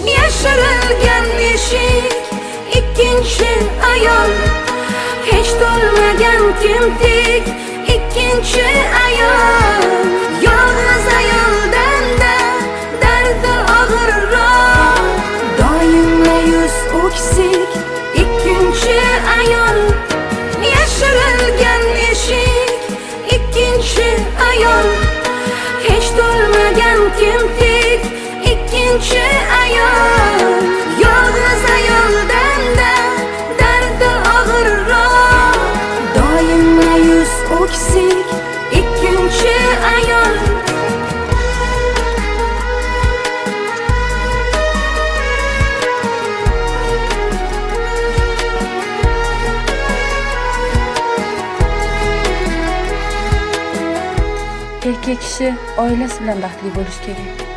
Yashirilgan eshik, ikkinchi ayol. Hech to'lmagan temtik, ikkinchi ayol. Yolg'iz ayoldan-da dardi og'irroq. Doim ma'yus o'ksik, ikkinchi ayol. Yashirilgan eshik, ikkinchi ayol. Hech to'lmagan temtik, ikkinchi ayol. Yolg'iz ayoldan-da dardi og'irroq. Doim ma'yus o'ksik, ikkinchi ayol. Erkak kishi oilasi bilan baxtli bo'lishi kerak.